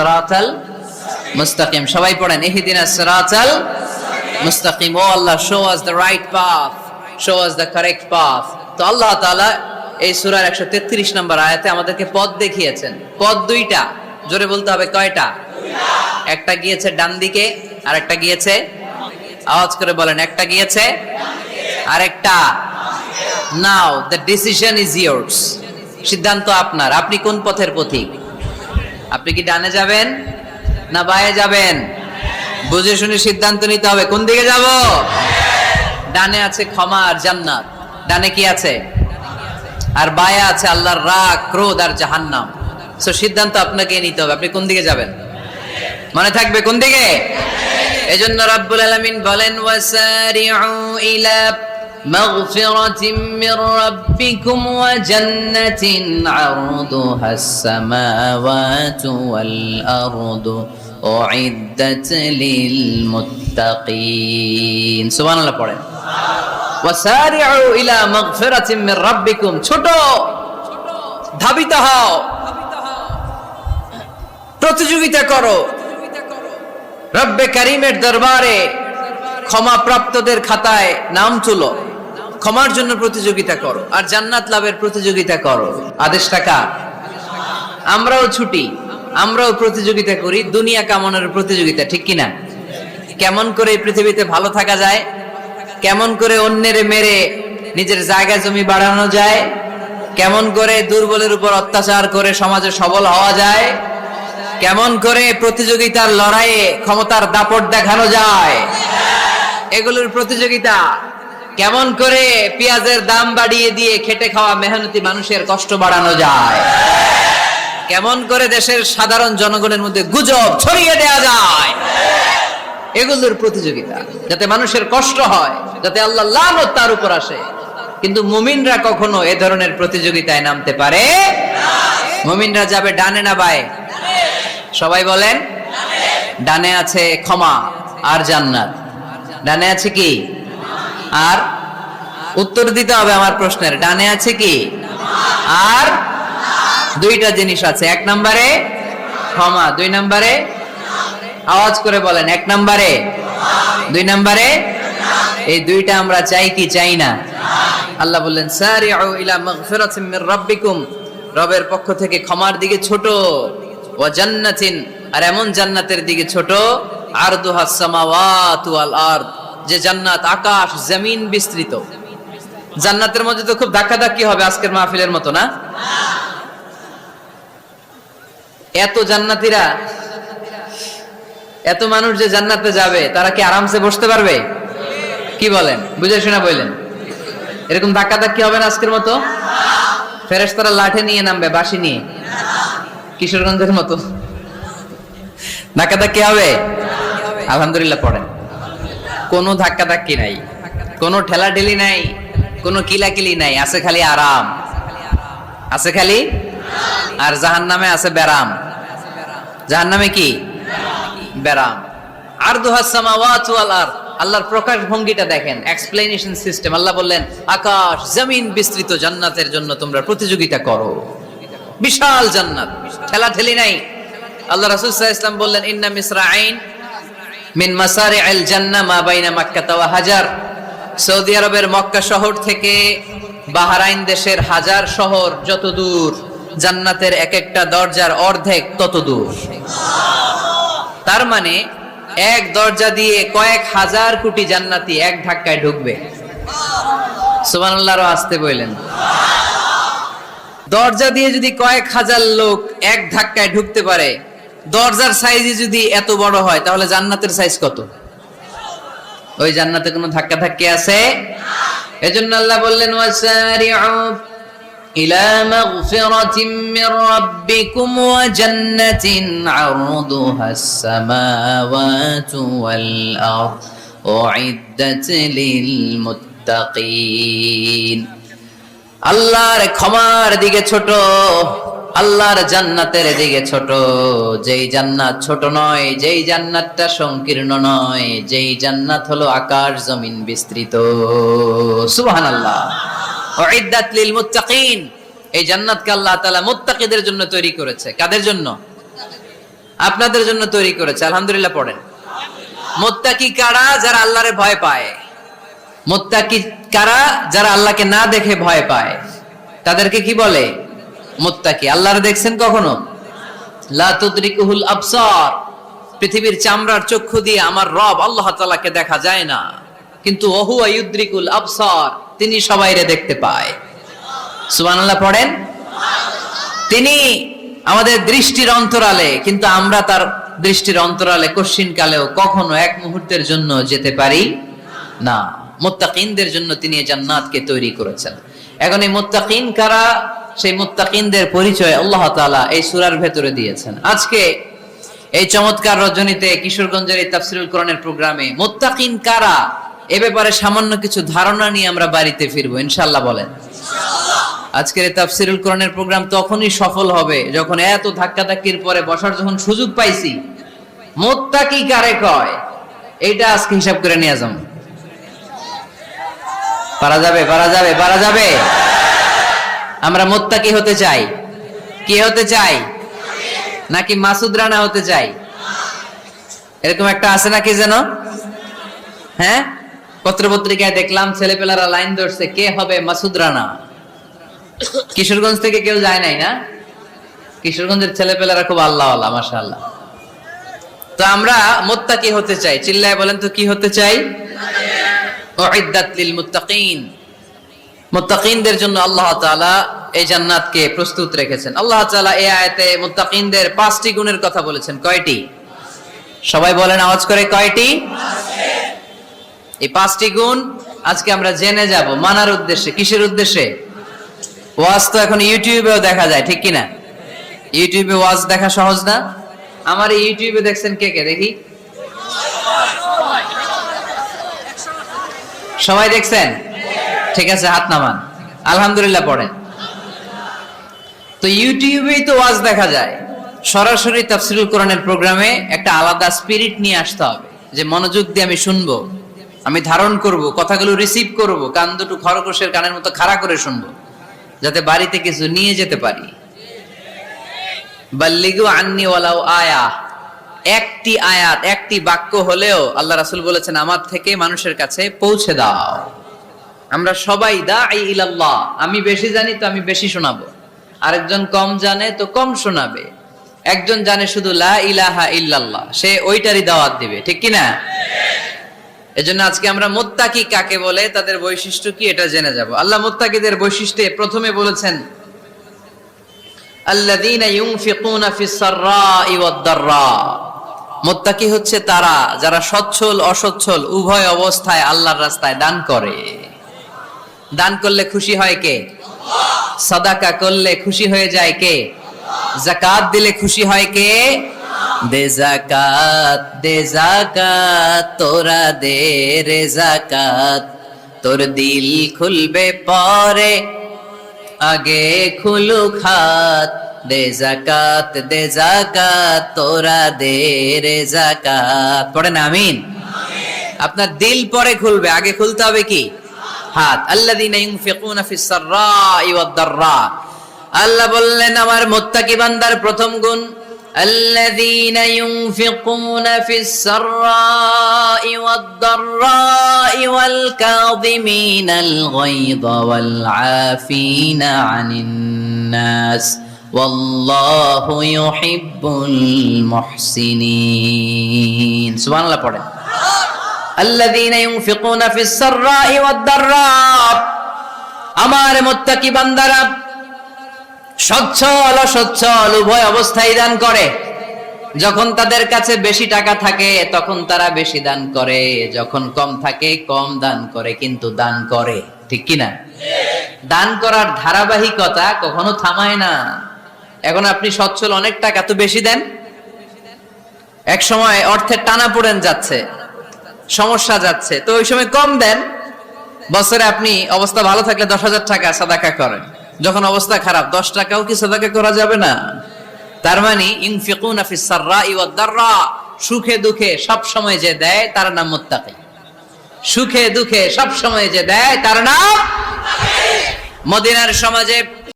সিরাতাল মুস্তাকিম। সবাই পড়েন ইহদিনাস সিরাতাল মুস্তাকিম। ও আল্লাহ, show us the right path, show us the correct path। তো আল্লাহ তাআলা এই সূরার 133 নম্বর আয়াতে আমাদেরকে পথ দেখিয়েছেন। পথ দুইটা, জোরে বলতে হবে কয়টা? একটা গিয়েছে ডান দিকে আর একটা গিয়েছে, আওয়াজ করে বলেন, একটা গিয়েছে আর একটা। নাও the decision is yours, সিদ্ধান্ত আপনার। আপনি কোন পথের পথিক? আপনি কি ডানে যাবেন না বায়ে যাবেন? বুঝে শুনে সিদ্ধান্ত নিতে হবে কোন দিকে যাব। ডানে আছে ক্ষমা আর জান্নাত, ডানে কি আছে? আর বায়ে আছে আল্লাহর রাগ, ক্রোধ আর জাহান্নাম। সো সিদ্ধান্ত আপনাকে নিতে হবে, আপনি কোন দিকে যাবেন। মনে থাকবে কোন দিকে। এজন্য রাব্বুল আলামিন বলেন, ওয়াসারিউ ইলা মাগফিরাতিম মির রাব্বিকুম ওয়া জান্নাতিন আরদুহাস সামাওয়াতু ওয়াল আরদু উইদ্দাত লিল মুত্তাকিন। সুবহানাল্লাহ পড়েন। ওয়াসারিউ ইলা মাগফিরাতিম মির রাব্বিকুম, ছোট ধাবিত হও, প্রতিযোগিতা করো রব্বে কারীমের দরবারে, ক্ষমা প্রাপ্তদের খাতায় নাম তুলো, ক্ষমার জন্য প্রতিযোগিতা করো আর জান্নাত লাভের প্রতিযোগিতা করো। আদেশটা কার? আমরাও ছুটি, আমরাও প্রতিযোগিতা করি, দুনিয়া কামনার প্রতিযোগিতা, ঠিক কিনা? কেমন করে এই পৃথিবীতে ভালো থাকা যায়, কেমন করে অন্যের মেরে নিজের জায়গা জমি বাড়ানো যায়, কেমন করে দুর্বলের উপর অত্যাচার করে সমাজে সবল হওয়া যায়, কেমন করে প্রতিযোগিতার লড়াইয়ে ক্ষমতার দাপট দেখানো যায়, এগুলোর প্রতিযোগিতা। কেমন করে পেঁয়াজের দাম বাড়িয়ে দিয়ে খেটে খাওয়া মেহনতি মানুষের কষ্ট বাড়ানো যায়, কেমন করে দেশের সাধারণ জনগণের মধ্যে গুজব ছড়িয়ে দেওয়া যায়, এগুলোর প্রতিযোগিতা, যাতে মানুষের কষ্ট হয়, যাতে আল্লাহ লানত তার উপর আসে। কিন্তু মুমিনরা কখনো এ ধরনের প্রতিযোগিতায় নামতে পারে না। মুমিনরা যাবে ডানে না বায়ে? সবাই বলেন। ডানে আছে ক্ষমা আর জান্নাত। ডানে আছে কি? আর উত্তর দিতে হবে আমার প্রশ্নের। ডানে আছে কি? আর দুইটা জিনিস আছে। এক নম্বরে ক্ষমা, দুই নম্বরে, আওয়াজ করে বলেন, এক নম্বরে, দুই নম্বরে। এই দুইটা আমরা চাই কি চাই না? আল্লাহ বললেন, সারিউ ইলা মাগফিরাতিম মির রাব্বিকুম, রবের পক্ষ থেকে ক্ষমার দিকে ছোট, ওয়া জান্নাতিন, আর এমন জান্নাতের দিকে ছোট, আরদুহাস সামাওয়াতু ওয়াল আরদ, যে জান্নাত আকাশ জমিন বিস্তৃত। জান্নাতের মধ্যে তো খুব ধাক্কাধাক্কি হবে আজকের মাহফিলের মতো না? এত জান্নাতীরা, এত মানুষ যে জান্নাতে যাবে, তারা কি আরামসে বসতে পারবে? কি বলেন? বুঝে শোনা বললেন। এরকম ধাক্কাধাক্কি হবে না আজকের মতো? ফেরেশতারা লাঠি নিয়ে নামবে, বাঁশি নিয়ে, কিশোরগঞ্জের মতো ধাক্কাধাক্কি হবে? আলহামদুলিল্লাহ পড়েন। কোনো ধাক্কাধাক্কি নাই, কোনো ঠেলাঠেলি নাই, কোনো কিলাকিলি নাই, আছে খালি আরাম, আছে খালি। আর জাহান্নামে আছে ব্যারাম। জাহান্নামে কি? ব্যারাম। আরদুহাস সামাওয়াতু ওয়াল আরদ, আল্লাহর প্রকাশ ভঙ্গিটা দেখেন, এক্সপ্লেনেশন সিস্টেম। আল্লাহ বললেন, আকাশ জমিন বিস্তৃত জান্নাতের জন্য তোমরা প্রতিযোগিতা করো। বিশাল জান্নাত, ঠেলাঠেলি নাই। আল্লাহ রাসূল সাল্লাল্লাহু আলাইহি ওয়াসাল্লাম বললেন, ইন্না মিসরাঈন মিন মাসারি'আল জান্নাহ মা বাইনা মাক্কা ওয়া হাজার। সৌদি আরবের মক্কা শহর থেকে বাহরাইন দেশের হাজার শহর যত দূর, জান্নাতের এক একটা দরজার অর্ধেক তত দূর। তার মানে এক দরজা দিয়ে কয়েক হাজার কোটি জান্নাতি এক ধাক্কায় ঢুকবে। সুবহানাল্লাহ, আসতে বললেন। দরজা দিয়ে যদি কয়েক হাজার লোক এক ধাক্কায় ঢুকতে পারে, দরজার সাইজই যদি এত বড় হয়, তাহলে জান্নাতের সাইজ কত? ওই জান্নাতে কোনো ধাক্কা ধাক্কি আছে? এজন্য আল্লাহ বললেন, ওয়াসারিউ ইলা মাগফিরাতিম মির রাব্বিকুম ওয়া জান্নাতিন আরদুহাস সামাওয়াতু ওয়াল আরদ উইদ্দাত লিল মুত্তাকিন। আল্লাহর ক্ষমার দিকে ছোট, আল্লাহর জান্নাতের দিকে ছোট। যেই জান্নাত ছোট নয়, যেই জান্নাতটা সংকীর্ণ নয়, যেই জান্নাত হলো আকাশ জমিন বিস্তৃত। সুবহানাল্লাহ। উইদ্দাত লিল মুত্তাকিন, এই জান্নাতকে আল্লাহ তাআলা মুত্তাকিদের জন্য তৈরি করেছে। কাদের জন্য? আপনাদের জন্য তৈরি করেছে। আলহামদুলিল্লাহ পড়েন। মুত্তাকি কারা? যারা আল্লাহরে ভয় পায়। মুত্তাকি কারা? যারা আল্লাহকে না দেখে ভয় পায়, তাদেরকে কি বলে? মুত্তাকি। আল্লাহরে দেখছেন কখনো? লা তুদরিকুহুল আবসার, পৃথিবীর চামড়ার চক্ষু দিয়ে আমার রব আল্লাহ তাআলাকে দেখা যায় না, কিন্তু ওহুয়া ইউদরিকুল আবসার, তিনি সবাইরে দেখতে পায়। সুবহানাল্লাহ পড়েন। তিনি আমাদের দৃষ্টির অন্তরালে, কিন্তু আমরা তার দৃষ্টির অন্তরালে কশ্চিন কালেও কখনো এক মুহূর্তের জন্য যেতে পারি না। মুত্তাকিনদের জন্য তিনি এই জান্নাতকে তৈরি করেছেন। এখন এই মুত্তাকিন কারা? সেই মুত্তাকিনদের পরিচয় আল্লাহ তাআলা এই সূরার ভেতরে দিয়েছেন। আজকে এই চমৎকার রজনীতে কিশোরগঞ্জের এই তাফসীরুল কোরআনের প্রোগ্রামে মুত্তাকিন কারা এ ব্যাপারে সামান্য কিছু ধারণা নিয়ে আমরা বাড়িতে ফিরবো ইনশাআল্লাহ। বলেন ইনশাআল্লাহ। আজকের এই তাফসীরুল কোরআনের প্রোগ্রাম তখনই সফল হবে যখন এত ধাক্কাধাক্কির পরে বসার যখন সুযোগ পাইছি, মুত্তাকি কারে কয় এইটা আজকে হিসাব করে নিয়ে যাবো। পারা যাবে? পারা যাবে? পারা যাবে? আমরা মুত্তাকি হতে চাই। কি হতে চাই? নাকি মাসুদ রানা হতে চাই? এরকম একটা আছে নাকি যেন? হ্যাঁ, পত্রপত্রিকায় দেখলাম ছেলেপেলারা লাইন ধরছে, কে হবে মাসুদ রানা। কিশোরগঞ্জ থেকে কেউ যায় নাই না? কিশোরগঞ্জের ছেলেপেলারা খুব আল্লাহওয়ালা, মাশাআল্লাহ। তো আমরা মুত্তাকি হতে চাই। চিল্লায় বলেন তো কি হতে চাই? উইদ্দাত লিল মুত্তাকিন। মুত্তাকিনদের জন্য আল্লাহ তাআলা এই জান্নাতকে প্রস্তুত রেখেছেন। আল্লাহ তাআলা এই আয়াতে মুত্তাকিনদের 5টি গুণের কথা বলেছেন। কয়টি? সবাই বলেন আওয়াজ করে, কয়টি? এই 5টি গুণ আজকে আমরা জেনে যাব মানার উদ্দেশ্যে। কিসের উদ্দেশ্যে? ওয়াজ তো এখন ইউটিউবেও দেখা যায়, ঠিক কিনা? ইউটিউবে ওয়াজ দেখা সহজ না? আমার এই ইউটিউবে দেখছেন কে কে? দেখি সবাই দেখছেন? ঠিক আছে, হাত নামান। আলহামদুলিল্লাহ পড়েন। তো ইউটিউবেই তো ওয়াজ দেখা যায়। সরাসরি তাফসীরুল কোরআনের প্রোগ্রামে একটা আলাদা স্পিরিট নিয়ে আসতে হবে, যে মনোযোগ দিয়ে আমি শুনবো, আমি ধারণ করব, কথাগুলো রিসিভ করব, কান দুটো খরগোশের কানের মতো খাড়া করে শুনবো, যাতে বাড়িতে কিছু নিয়ে যেতে পারি। বাল্লিগু আন্নি ওয়ালাউ আয়া, একটি আয়াত, একটি বাক্য হলেও আল্লাহ রাসূল বলেছেন আমার থেকে মানুষের কাছে পৌঁছে দাও। আমরা সবাই দাঈ ইলাল্লাহ। আমি বেশি জানি তো আমি বেশি শোনাবো, আরেকজন কম জানে তো কম শোনাবে। একজন জানে শুধু লা ইলাহা ইল্লাল্লাহ, সে ওইটারই দাওয়াত দিবে, ঠিক কি না? এজন্য আজকে আমরা মুত্তাকি কাকে বলে, তাদের বৈশিষ্ট্য কি, এটা জেনে যাব। আল্লাহ মুত্তাকিদের বৈশিষ্ট্যে প্রথমে বলেছেন আল্লাযীনা ইউনফিকুনা ফিস সাররাই ওয়াদ দাররা। মুত্তাকি হচ্ছে তারা যারা সচ্ছল অসচ্ছল উভয় অবস্থায় আল্লাহর রাস্তায় দান করে। দান করলে খুশি হয় কে? আল্লাহ। সাদাকা করলে খুশি হয়ে যায় কে? আল্লাহ। যাকাত দিলে খুশি হয় কে? দে যাকাত, দে যাকাত, তোরা দে রে যাকাত, তোর দিল খুলবে পরে, আগে খুলুক হাত। দে যাকাত, দে যাকাত, তোরা দে রে যাকাত। পড়েন আমিন। আপনার দিল পরে খুলবে, আগে খুলতে হবে কি? হাত। আল্লাযীনা ইউনফিকুনা ফিস সাররাই ওয়াদ দাররা। আল্লাহ বললেন আমার মুত্তাকি বান্দার প্রথম গুণ الذين ينفقون في السراء والضراء والكاظمين الغيظ والعافين عن الناس والله يحب المحسنين سبحان الله পড়েন الذين ينفقون في السراء والضراء আমার মুত্তাকি বান্দারা সচ্ছল অসচ্ছল উভয় অবস্থায় দান করে। যখন তাদের কাছে বেশি টাকা থাকে তখন তারা বেশি দান করে, যখন কম থাকে কম দান করে, কিন্তু দান করে, ঠিক কি না? দান করার ধারাবাহিকতা কখনো থামায় না। এখন আপনি সচ্ছল, অনেক টাকা তো বেশি দেন, এক সময় অর্থের টানা পড়েন যাচ্ছে, সমস্যা যাচ্ছে, তো ওই সময় কম দেন। বছরে আপনি অবস্থা ভালো থাকলে 10,000 টাকা সাদাকা করেন, যখন অবস্থা খারাপ 10 টাকাও কি সাদাকা করা যাবে না? তার মানে ইনফিকুনা ফিস সাররাই ওয়াদ দাররা, সুখে দুঃখে সব সময় যে দেয় তার নাম মুত্তাকি। সুখে দুঃখে সব সময় যে দেয় তার নাম মুত্তাকি। মদিনার সমাজে